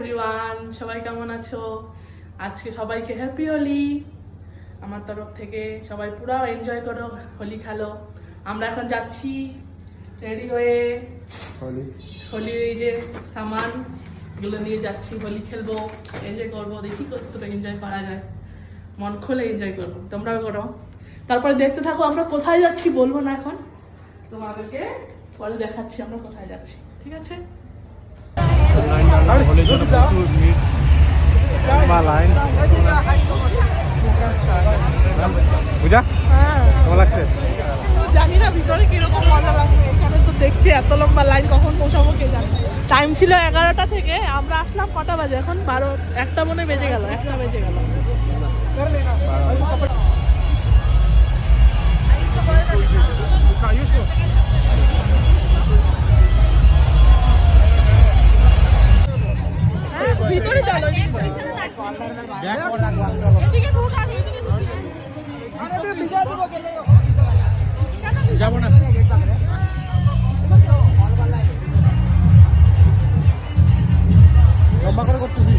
Everyone, সবাই কেমন আছো? আজকে সবাইকে হ্যাপি হোলি আমার তরফ থেকে। সবাই পুরো এনজয় করো, হোলি খেলো। আমরা এখন যাচ্ছি রেডি হয়ে হোলির এই যে সামান এগুলো নিয়ে যাচ্ছি। হোলি খেলবো, এনজয় করবো, দেখি কতটা এনজয় করা যায়। মন খুলে এনজয় করবো, তোমরাও করো। তারপরে দেখতে থাকো আমরা কোথায় যাচ্ছি, বলবো না এখন, তোমাদেরকে পরে দেখাচ্ছি আমরা কোথায় যাচ্ছি, ঠিক আছে? পূজা কেমন লাগছে? জানি না ভিতরে কিরকম মজা লাগবে। এখানে তো দেখছি এত লম্বা লাইন, কখন পৌঁছাবো কে জানে। টাইম ছিল 11টা থেকে, আমরা আসলাম কটা বাজে? এখন 1টা মনে বেজে গেল, 1টা বেজে গেল। ভিতরে চলো, এদিকে ঢুক, আমি এদিকে যাবো না। লম্বা করে করতেছি।